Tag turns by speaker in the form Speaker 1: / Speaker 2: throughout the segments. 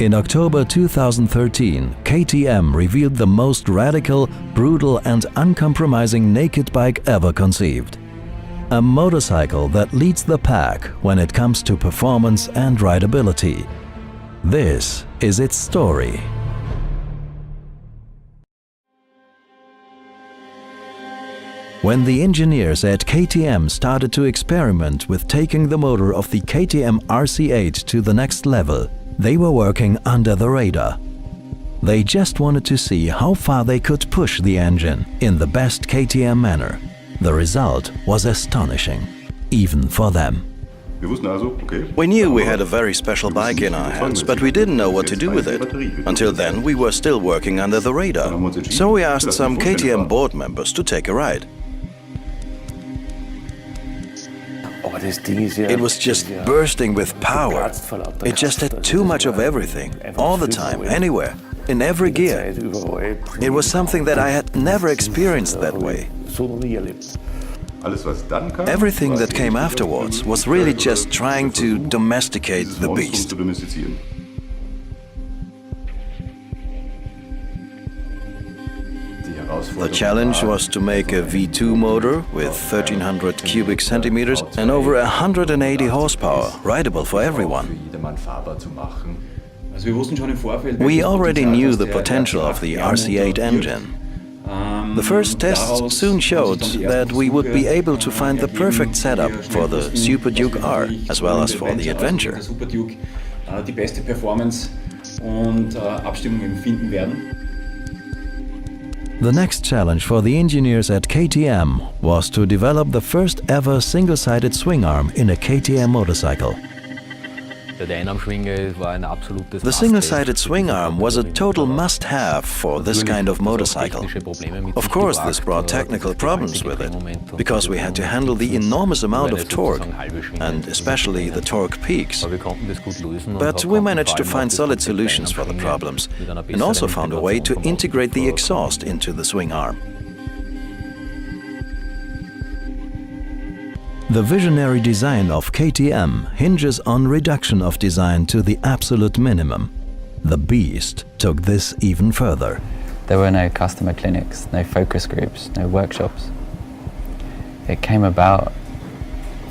Speaker 1: In October 2013, KTM revealed the most radical, brutal and uncompromising naked bike ever conceived. A motorcycle that leads the pack when it comes to performance and rideability. This is its story. When the engineers at KTM started to experiment with taking the motor of the KTM RC8 to the next level, they were working under the radar. They just wanted to see how far they could push the engine in the best KTM manner. The result was astonishing, even for them.
Speaker 2: We knew we had a very special bike in our hands, but we didn't know what to do with it. Until then, we were still working under the radar. So we asked some KTM board members to take a ride. It was just bursting with power. It just had too much of everything, all the time, anywhere, in every gear. It was something that I had never experienced that way. Everything that came afterwards was really just trying to domesticate the beast. The challenge was to make a V2 motor with 1300 cubic centimeters and over 180 horsepower, rideable for everyone. We already knew the potential of the RC8 engine. The first tests soon showed that we would be able to find the perfect setup for the Super Duke R, as well as for the adventure. The next challenge for the engineers at KTM was to develop the first ever single-sided swing arm in a KTM motorcycle. The single-sided swing arm was a total must-have for this kind of motorcycle. Of course, this brought technical problems with it, because we had to handle the enormous amount of torque, and especially the torque peaks. But we managed to find solid solutions for the problems, and also found a way to integrate the exhaust into the swing arm. The visionary design of KTM hinges on reduction of design to the absolute minimum. The Beast took this even further.
Speaker 3: There were no customer clinics, no focus groups, no workshops. It came about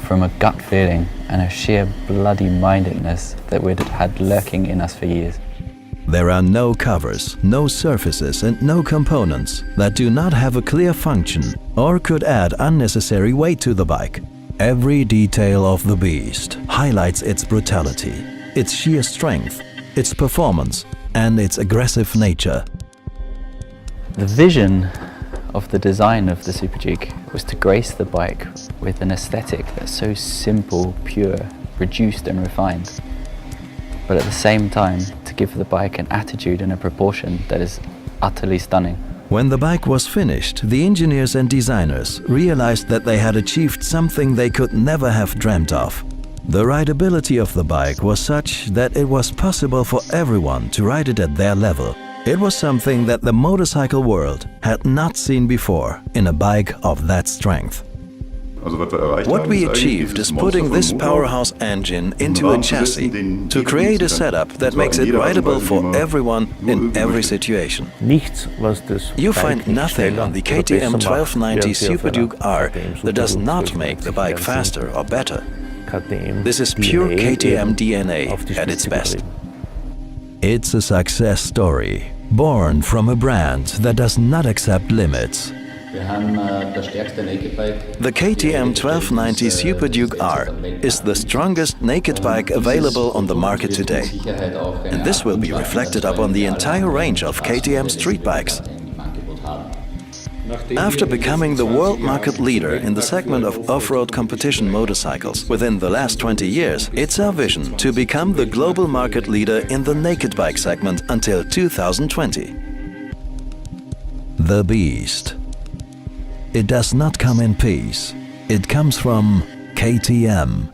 Speaker 3: from a gut feeling and a sheer bloody-mindedness that we'd had lurking in us for years.
Speaker 1: There are no covers, no surfaces and no components that do not have a clear function or could add unnecessary weight to the bike. Every detail of the Beast highlights its brutality, its sheer strength, its performance and its aggressive nature.
Speaker 3: The vision of the design of the Super Duke was to grace the bike with an aesthetic that's so simple, pure, reduced and refined, but at the same time to give the bike an attitude and a proportion that is utterly stunning.
Speaker 1: When the bike was finished, the engineers and designers realized that they had achieved something they could never have dreamt of. The rideability of the bike was such that it was possible for everyone to ride it at their level. It was something that the motorcycle world had not seen before in a bike of that strength. What we achieved is putting this powerhouse engine into a chassis to create a setup that makes it rideable for everyone in every situation. You find nothing on the KTM 1290 Super Duke R that does not make the bike faster or better. This is pure KTM DNA at its best. It's a success story, born from a brand that does not accept limits. The KTM 1290 Super Duke R is the strongest naked bike available on the market today. And this will be reflected upon the entire range of KTM street bikes. After becoming the world market leader in the segment of off-road competition motorcycles within the last 20 years, it's our vision to become the global market leader in the naked bike segment until 2020. The Beast. It does not come in peace. It comes from KTM.